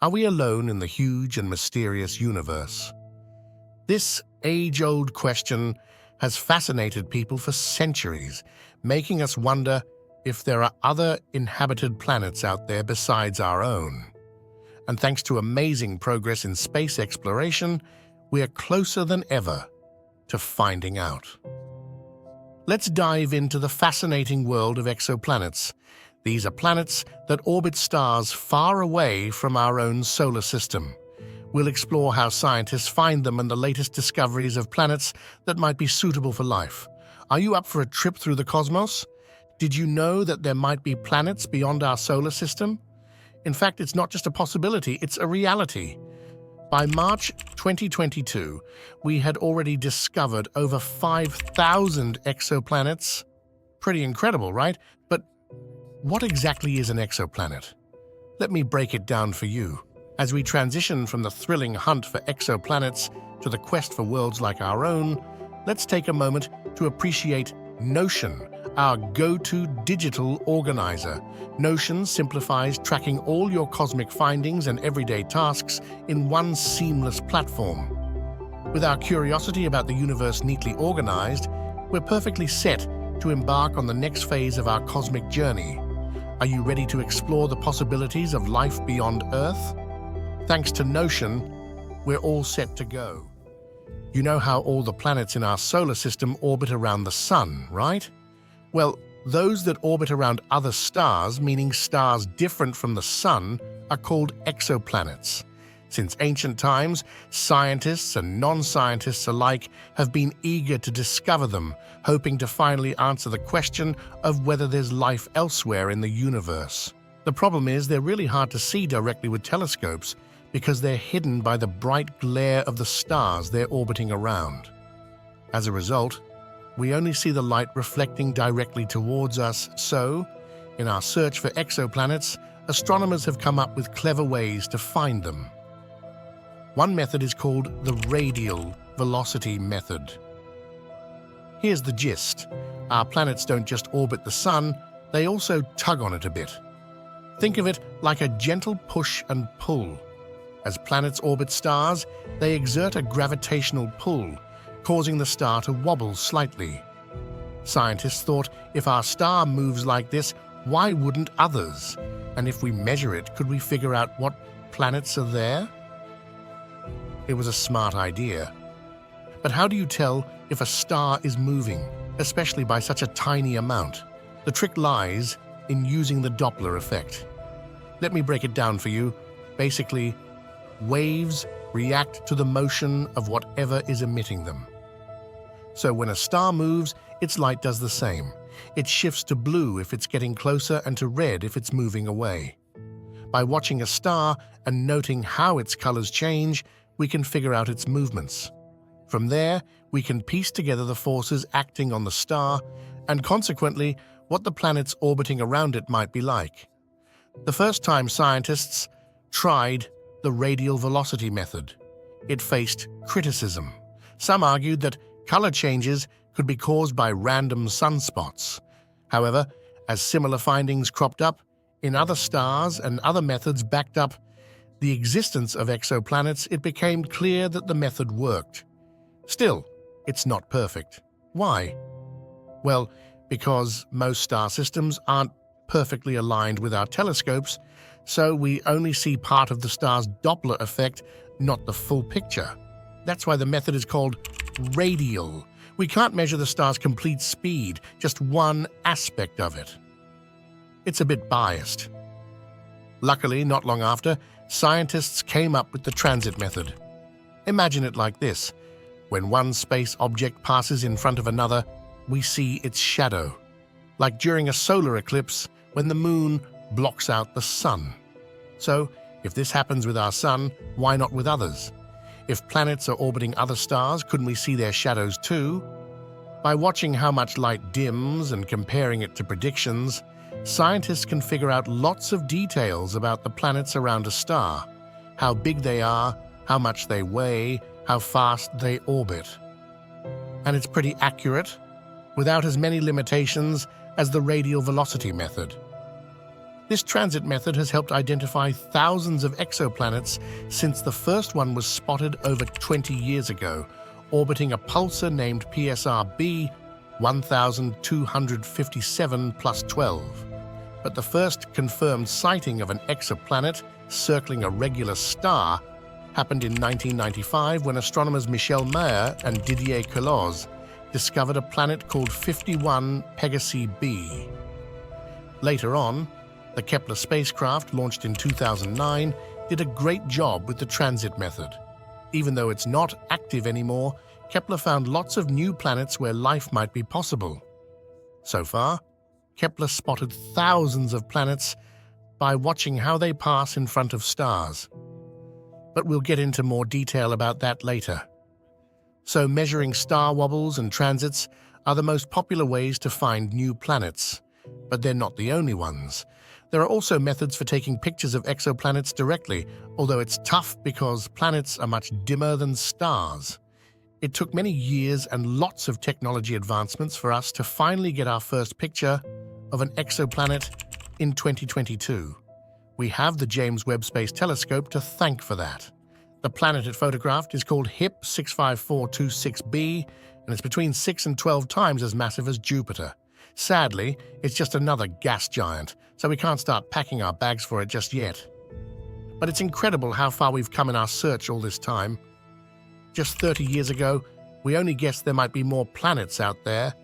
Are we alone in the huge and mysterious universe? This age-old question has fascinated people for centuries, making us wonder if there are other inhabited planets out there besides our own. And thanks to amazing progress in space exploration, we are closer than ever to finding out. Let's dive into the fascinating world of exoplanets. These are planets that orbit stars far away from our own solar system. We'll explore how scientists find them and the latest discoveries of planets that might be suitable for life. Are you up for a trip through the cosmos? Did you know that there might be planets beyond our solar system? In fact, it's not just a possibility, it's a reality. By March 2022, we had already discovered over 5,000 exoplanets. Pretty incredible, right? But what exactly is an exoplanet? Let me break it down for you. As we transition from the thrilling hunt for exoplanets to the quest for worlds like our own, let's take a moment to appreciate Notion, our go-to digital organizer. Notion simplifies tracking all your cosmic findings and everyday tasks in one seamless platform. With our curiosity about the universe neatly organized, we're perfectly set to embark on the next phase of our cosmic journey. Are you ready to explore the possibilities of life beyond Earth? Thanks to Notion, we're all set to go. You know how all the planets in our solar system orbit around the Sun, right? Well, those that orbit around other stars, meaning stars different from the Sun, are called exoplanets. Since ancient times, scientists and non-scientists alike have been eager to discover them, hoping to finally answer the question of whether there's life elsewhere in the universe. The problem is they're really hard to see directly with telescopes because they're hidden by the bright glare of the stars they're orbiting around. As a result, we only see the light reflecting directly towards us, so, in our search for exoplanets, astronomers have come up with clever ways to find them. One method is called the radial velocity method. Here's the gist. Our planets don't just orbit the Sun, they also tug on it a bit. Think of it like a gentle push and pull. As planets orbit stars, they exert a gravitational pull, causing the star to wobble slightly. Scientists thought, if our star moves like this, why wouldn't others? And if we measure it, could we figure out what planets are there? It was a smart idea. But how do you tell if a star is moving, especially by such a tiny amount? The trick lies in using the Doppler effect. Let me break it down for you. Basically, waves react to the motion of whatever is emitting them. So when a star moves, its light does the same. It shifts to blue if it's getting closer and to red if it's moving away. By watching a star and noting how its colors change, we can figure out its movements. From there, we can piece together the forces acting on the star and consequently what the planets orbiting around it might be like. The first time scientists tried the radial velocity method, it faced criticism. Some argued that color changes could be caused by random sunspots. However, as similar findings cropped up in other stars and other methods backed up the existence of exoplanets, it became clear that the method worked. Still, it's not perfect. Why? Well, because most star systems aren't perfectly aligned with our telescopes, so we only see part of the star's Doppler effect, not the full picture. That's why the method is called radial. We can't measure the star's complete speed, just one aspect of it. It's a bit biased. Luckily, not long after, scientists came up with the transit method. Imagine it like this. When one space object passes in front of another, we see its shadow. Like during a solar eclipse, when the moon blocks out the sun. So, if this happens with our sun, why not with others? If planets are orbiting other stars, couldn't we see their shadows too? By watching how much light dims and comparing it to predictions, scientists can figure out lots of details about the planets around a star, how big they are, how much they weigh, how fast they orbit. And it's pretty accurate, without as many limitations as the radial velocity method. This transit method has helped identify thousands of exoplanets since the first one was spotted over 20 years ago, orbiting a pulsar named PSR-B 1257 plus 12. But the first confirmed sighting of an exoplanet circling a regular star happened in 1995 when astronomers Michel Mayor and Didier Queloz discovered a planet called 51 Pegasi b. Later on, the Kepler spacecraft, launched in 2009, did a great job with the transit method. Even though it's not active anymore, Kepler found lots of new planets where life might be possible. So far, Kepler spotted thousands of planets by watching how they pass in front of stars. But we'll get into more detail about that later. So measuring star wobbles and transits are the most popular ways to find new planets, but they're not the only ones. There are also methods for taking pictures of exoplanets directly, although it's tough because planets are much dimmer than stars. It took many years and lots of technology advancements for us to finally get our first picture of an exoplanet in 2022. We have the James Webb Space Telescope to thank for that. The planet it photographed is called HIP 65426b, and it's between 6 and 12 times as massive as Jupiter. Sadly, it's just another gas giant, so we can't start packing our bags for it just yet. But it's incredible how far we've come in our search all this time. Just 30 years ago, we only guessed there might be more planets out there,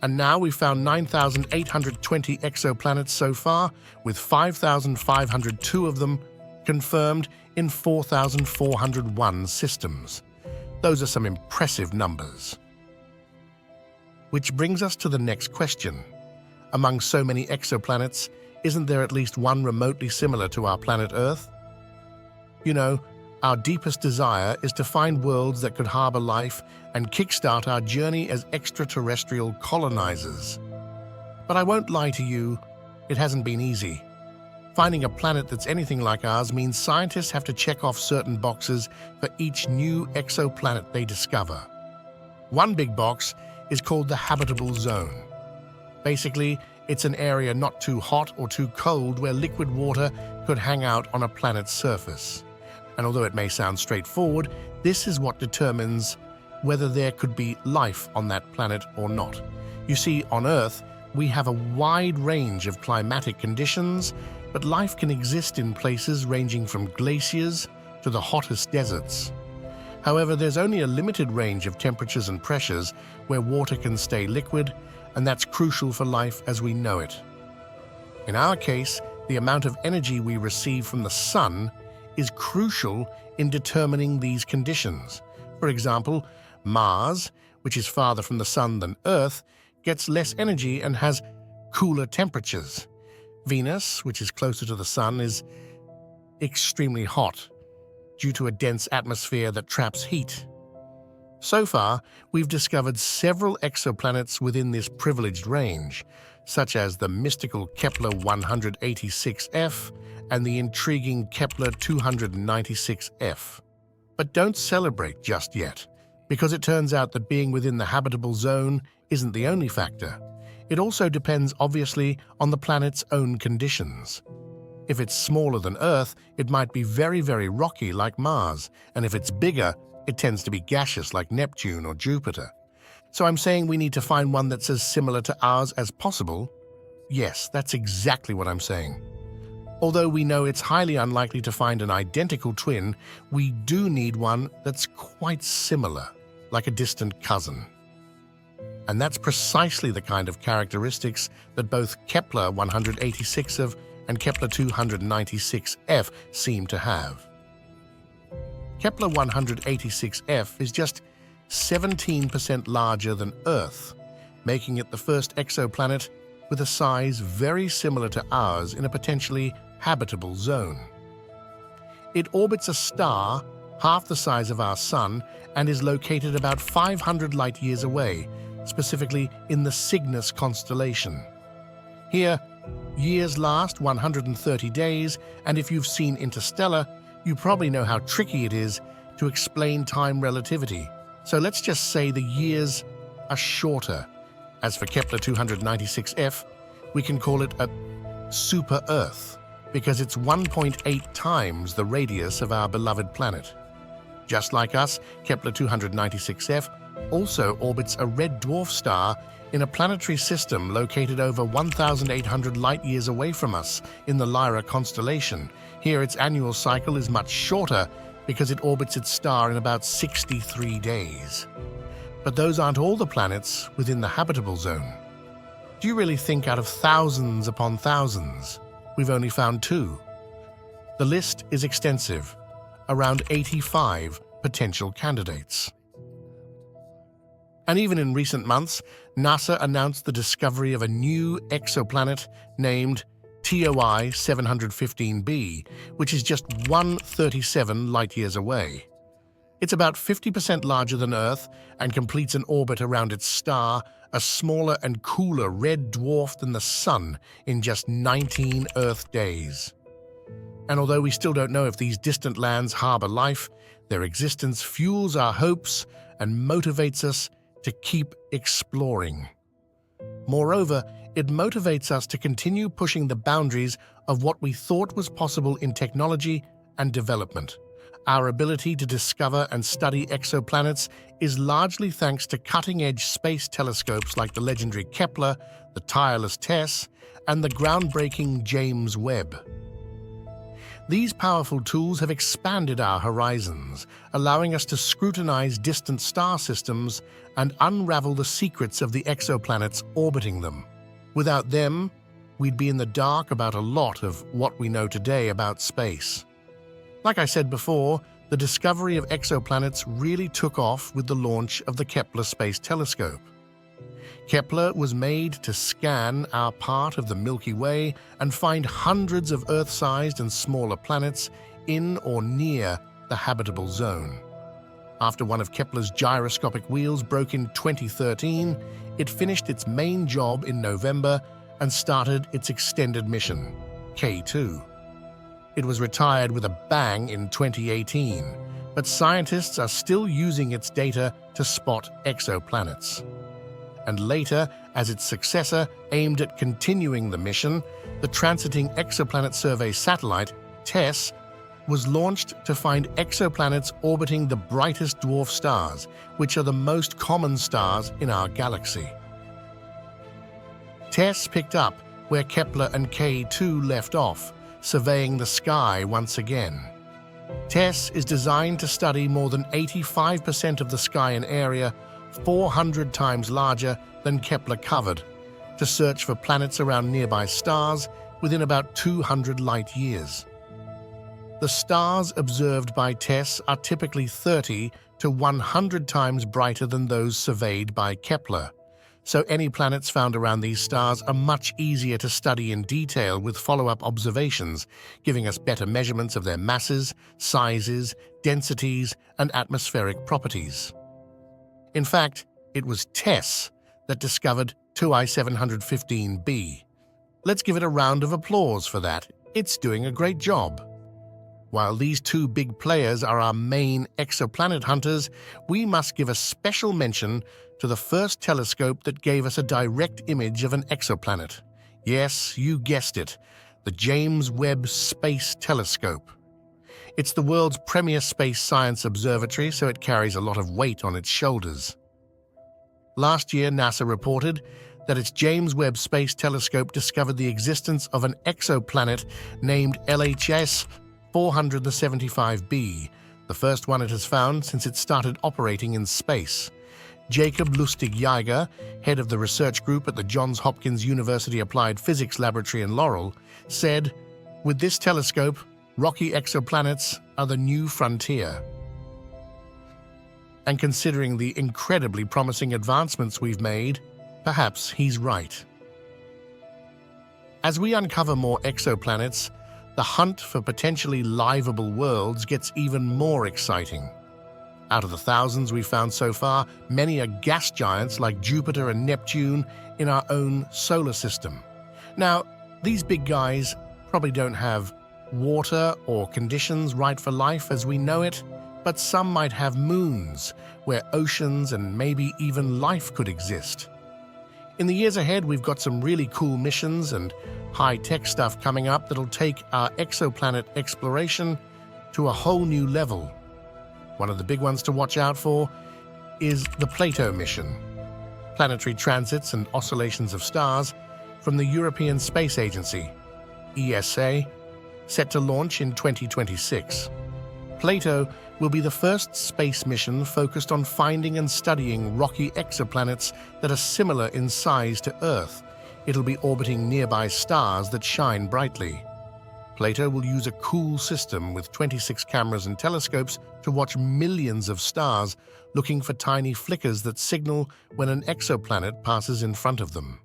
and now we've found 9,820 exoplanets so far, with 5,502 of them confirmed in 4,401 systems. Those are some impressive numbers. Which brings us to the next question. Among so many exoplanets, isn't there at least one remotely similar to our planet Earth? You know, our deepest desire is to find worlds that could harbor life and kickstart our journey as extraterrestrial colonizers. But I won't lie to you, it hasn't been easy. Finding a planet that's anything like ours means scientists have to check off certain boxes for each new exoplanet they discover. One big box is called the habitable zone. Basically, it's an area not too hot or too cold where liquid water could hang out on a planet's surface. And although it may sound straightforward, this is what determines whether there could be life on that planet or not. You see, on Earth, we have a wide range of climatic conditions, but life can exist in places ranging from glaciers to the hottest deserts. However, there's only a limited range of temperatures and pressures where water can stay liquid, and that's crucial for life as we know it. In our case, the amount of energy we receive from the sun is crucial in determining these conditions. For example, Mars, which is farther from the sun than Earth, gets less energy and has cooler temperatures. Venus, which is closer to the sun, is extremely hot due to a dense atmosphere that traps heat. So far, we've discovered several exoplanets within this privileged range, such as the mystical Kepler 186f and the intriguing Kepler 296f. But don't celebrate just yet, because it turns out that being within the habitable zone isn't the only factor. It also depends, obviously, on the planet's own conditions. If it's smaller than Earth, it might be very, very rocky like Mars, and if it's bigger, it tends to be gaseous like Neptune or Jupiter. So I'm saying we need to find one that's as similar to ours as possible? Yes, that's exactly what I'm saying. Although we know it's highly unlikely to find an identical twin, we do need one that's quite similar, like a distant cousin. And that's precisely the kind of characteristics that both Kepler 186f and Kepler 296f seem to have. Kepler 186f is just 17% larger than Earth, making it the first exoplanet with a size very similar to ours in a potentially habitable zone. It orbits a star half the size of our Sun and is located about 500 light-years away, specifically in the Cygnus constellation. Here, years last 130 days, and if you've seen Interstellar, you probably know how tricky it is to explain time relativity. So let's just say the years are shorter. As for Kepler 296f, we can call it a super-Earth because it's 1.8 times the radius of our beloved planet. Just like us, Kepler 296f also orbits a red dwarf star in a planetary system located over 1,800 light-years away from us in the Lyra constellation. Here, its annual cycle is much shorter because it orbits its star in about 63 days. But those aren't all the planets within the habitable zone. Do you really think out of thousands upon thousands, we've only found 2? The list is extensive, around 85 potential candidates. And even in recent months, NASA announced the discovery of a new exoplanet named TOI 715b, which is just 137 light-years away. It's about 50% larger than Earth and completes an orbit around its star, a smaller and cooler red dwarf than the Sun, in just 19 Earth days. And although we still don't know if these distant lands harbor life, their existence fuels our hopes and motivates us to keep exploring. Moreover, it motivates us to continue pushing the boundaries of what we thought was possible in technology and development. Our ability to discover and study exoplanets is largely thanks to cutting-edge space telescopes like the legendary Kepler, the tireless TESS, and the groundbreaking James Webb. These powerful tools have expanded our horizons, allowing us to scrutinize distant star systems and unravel the secrets of the exoplanets orbiting them. Without them, we'd be in the dark about a lot of what we know today about space. Like I said before, the discovery of exoplanets really took off with the launch of the Kepler Space Telescope. Kepler was made to scan our part of the Milky Way and find hundreds of Earth-sized and smaller planets in or near the habitable zone. After one of Kepler's gyroscopic wheels broke in 2013, it finished its main job in November and started its extended mission, K2. It was retired with a bang in 2018, but scientists are still using its data to spot exoplanets. And later, as its successor aimed at continuing the mission, the Transiting Exoplanet Survey satellite, TESS, was launched to find exoplanets orbiting the brightest dwarf stars, which are the most common stars in our galaxy. TESS picked up where Kepler and K2 left off, surveying the sky once again. TESS is designed to study more than 85% of the sky in area, 400 times larger than Kepler covered, to search for planets around nearby stars within about 200 light-years. The stars observed by TESS are typically 30 to 100 times brighter than those surveyed by Kepler, so any planets found around these stars are much easier to study in detail with follow-up observations, giving us better measurements of their masses, sizes, densities, and atmospheric properties. In fact, it was TESS that discovered TOI 715b. Let's give it a round of applause for that. It's doing a great job. While these 2 big players are our main exoplanet hunters, we must give a special mention to the first telescope that gave us a direct image of an exoplanet. Yes, you guessed it, the James Webb Space Telescope. It's the world's premier space science observatory, so it carries a lot of weight on its shoulders. Last year, NASA reported that its James Webb Space Telescope discovered the existence of an exoplanet named LHS 475b, the first one it has found since it started operating in space. Jacob Lustig-Jaeger, head of the research group at the Johns Hopkins University Applied Physics Laboratory in Laurel, said, "With this telescope, rocky exoplanets are the new frontier." And considering the incredibly promising advancements we've made, perhaps he's right. As we uncover more exoplanets, the hunt for potentially livable worlds gets even more exciting. Out of the thousands we've found so far, many are gas giants like Jupiter and Neptune in our own solar system. Now, these big guys probably don't have water or conditions right for life as we know it, but some might have moons where oceans and maybe even life could exist. In the years ahead, we've got some really cool missions and high-tech stuff coming up that'll take our exoplanet exploration to a whole new level. One of the big ones to watch out for is the Plato mission, planetary transits and oscillations of stars from the European Space Agency, ESA, set to launch in 2026. Plato will be the first space mission focused on finding and studying rocky exoplanets that are similar in size to Earth. It'll be orbiting nearby stars that shine brightly. Plato will use a cool system with 26 cameras and telescopes to watch millions of stars, looking for tiny flickers that signal when an exoplanet passes in front of them.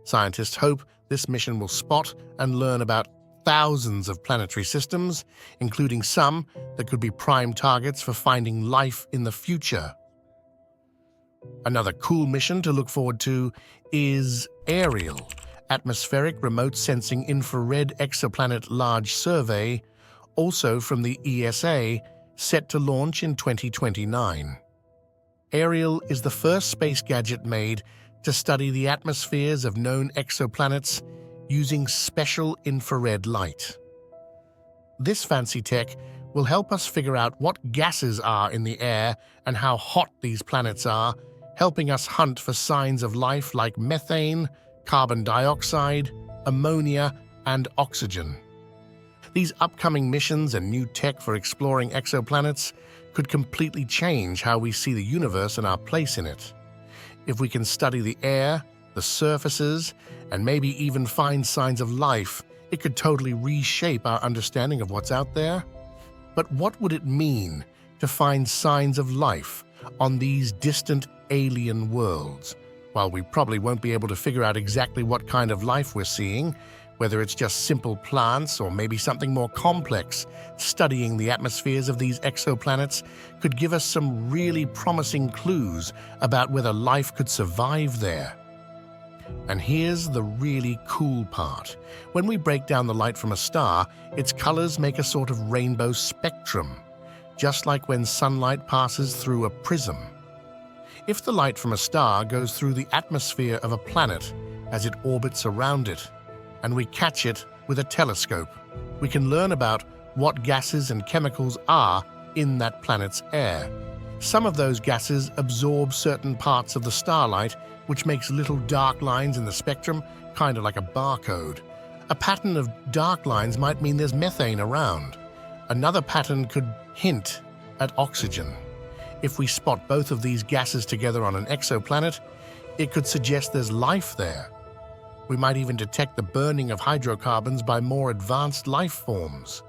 Scientists hope this mission will spot and learn about thousands of planetary systems, including some that could be prime targets for finding life in the future. Another cool mission to look forward to is Ariel, Atmospheric Remote Sensing Infrared Exoplanet Large Survey, also from the ESA, set to launch in 2029. Ariel is the first space gadget made to study the atmospheres of known exoplanets using special infrared light. This fancy tech will help us figure out what gases are in the air and how hot these planets are, helping us hunt for signs of life like methane, carbon dioxide, ammonia, and oxygen. These upcoming missions and new tech for exploring exoplanets could completely change how we see the universe and our place in it. If we can study the air, the surfaces, and maybe even find signs of life, it could totally reshape our understanding of what's out there. But what would it mean to find signs of life on these distant alien worlds? While we probably won't be able to figure out exactly what kind of life we're seeing, whether it's just simple plants or maybe something more complex, studying the atmospheres of these exoplanets could give us some really promising clues about whether life could survive there. And here's the really cool part. When we break down the light from a star, its colors make a sort of rainbow spectrum, just like when sunlight passes through a prism. If the light from a star goes through the atmosphere of a planet as it orbits around it, and we catch it with a telescope, we can learn about what gases and chemicals are in that planet's air. Some of those gases absorb certain parts of the starlight, which makes little dark lines in the spectrum, kind of like a barcode. A pattern of dark lines might mean there's methane around. Another pattern could hint at oxygen. If we spot both of these gases together on an exoplanet, it could suggest there's life there. We might even detect the burning of hydrocarbons by more advanced life forms.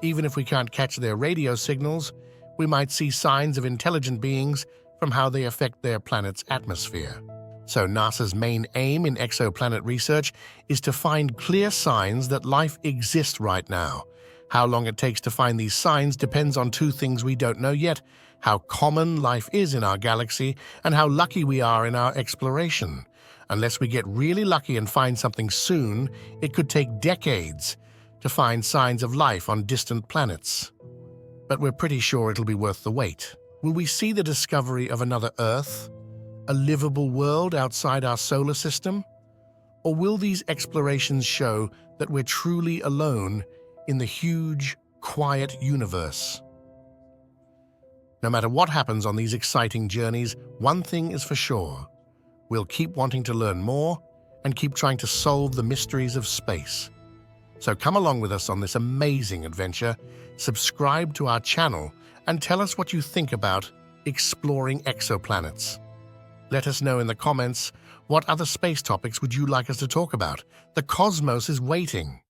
Even if we can't catch their radio signals, we might see signs of intelligent beings from how they affect their planet's atmosphere. So NASA's main aim in exoplanet research is to find clear signs that life exists right now. How long it takes to find these signs depends on two things we don't know yet: how common life is in our galaxy and how lucky we are in our exploration. Unless we get really lucky and find something soon, it could take decades to find signs of life on distant planets. But we're pretty sure it'll be worth the wait. Will we see the discovery of another Earth? A livable world outside our solar system? Or will these explorations show that we're truly alone in the huge, quiet universe? No matter what happens on these exciting journeys, one thing is for sure: we'll keep wanting to learn more and keep trying to solve the mysteries of space. So come along with us on this amazing adventure, subscribe to our channel, and tell us what you think about exploring exoplanets. Let us know in the comments, what other space topics would you like us to talk about? The cosmos is waiting.